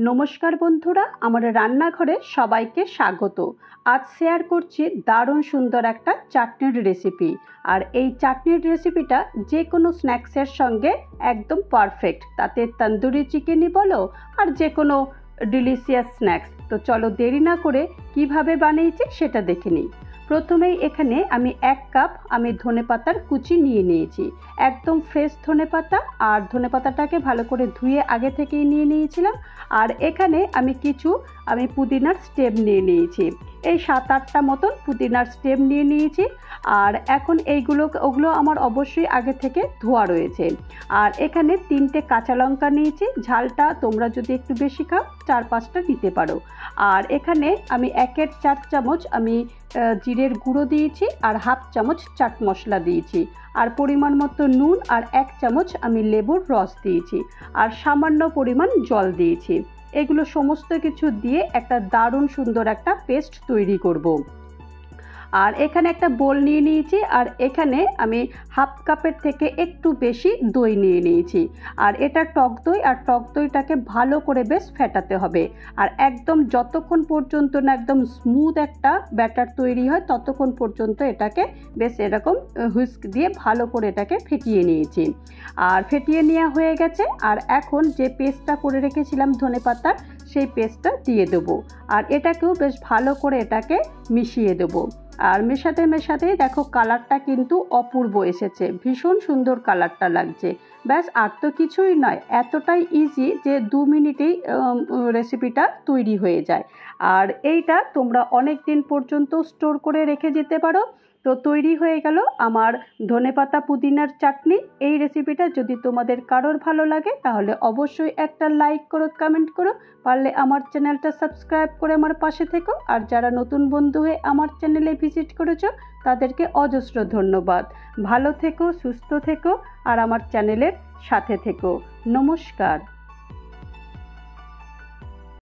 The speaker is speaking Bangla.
নমস্কার বন্ধুরা, আমার রান্নাঘরে সবাইকে স্বাগত। আজ শেয়ার করছি দারুণ সুন্দর একটা চাটনির রেসিপি। আর এই চাটনির রেসিপিটা যে কোনো স্ন্যাক্সের সঙ্গে একদম পারফেক্ট। তাতে তন্দুরি চিকেনই বলো আর যে কোনো ডিলিশিয়াস স্ন্যাক্স। তো চলো দেরি না করে কিভাবে বানিয়েছি সেটা দেখে নিই। প্রথমেই এখানে আমি 1 কাপ ধনেপাতার কুচি নিয়ে নিয়েছি। একদম ফ্রেশ ধনেপাতা, আর ধনেপাতাটাকে ভালো করে ধুয়ে আগে থেকেই নিয়ে নিয়েছিলাম। আর এখানে আমি পুদিনার স্টেম নিয়ে নিয়েছি। এই 7-8টা মতন পুদিনার স্টেম নিয়ে নিয়েছি। আর এখন ওগুলো আমার অবশ্যই আগে থেকে ধোয়া রয়েছে। আর এখানে 3টে কাঁচা লঙ্কা নিয়েছি। ঝালটা তোমরা যদি একটু বেশি খাও 4-5টা নিতে পারো। আর এখানে আমি 1/4 চামচ জিরের গুঁড়ো দিয়েছি, আর 1/2 চামচ চাট মশলা দিয়েছি, আর পরিমাণ মতো নুন, আর 1 চামচ আমি লেবুর রস দিয়েছি, আর সামান্য পরিমাণ জল দিয়েছি। এগুলো সমস্ত কিছু দিয়ে একটা দারুণ সুন্দর একটা পেস্ট তৈরি করব। আর এখানে একটা বোল নিয়ে নিয়েছি, আর এখানে আমি 1/2 কাপের থেকে একটু বেশি দই নিয়ে নিয়েছি। আর এটা টক দই, আর টক দইটাকে ভালো করে বেশ ফেটাতে হবে। আর একদম যতক্ষণ পর্যন্ত না একদম স্মুথ একটা ব্যাটার তৈরি হয় ততক্ষণ পর্যন্ত এটাকে বেশ এরকম হুইস্ক দিয়ে ভালো করে এটাকে ফেটিয়ে নিয়েছি। আর ফেটিয়ে নেওয়া হয়ে গেছে। আর এখন যে পেস্টটা করে রেখেছিলাম ধনেপাতার, সেই পেস্টটা দিয়ে দেবো। আর এটাকেও বেশ ভালো করে এটাকে মিশিয়ে দেবো। আর মেশাতেই দেখো কালারটা কিন্তু অপূর্ব এসেছে, ভীষণ সুন্দর কালারটা লাগছে। ব্যাস, আর তো কিছুই নয়, এতটাই ইজি যে 2 মিনিটেই রেসিপিটা তৈরি হয়ে যায়। আর এইটা তোমরা অনেক দিন পর্যন্ত স্টোর করে রেখে যেতে পারো। তো তৈরি হয়ে গেল আমার ধনেপাতা পুদিনার চাটনি। এই রেসিপিটা যদি তোমাদের কারোর ভালো লাগে তাহলে অবশ্যই একটা লাইক করো, কমেন্ট করো, পারলে আমার চ্যানেলটা সাবস্ক্রাইব করে আমার পাশে থেকো। আর যারা নতুন বন্ধু হয়ে আমার চ্যানেলে ভিজিট করেছো তাদেরকে অজস্র ধন্যবাদ। ভালো থেকো, সুস্থ থেকো, আর আমার চ্যানেলের সাথে থেকো। নমস্কার।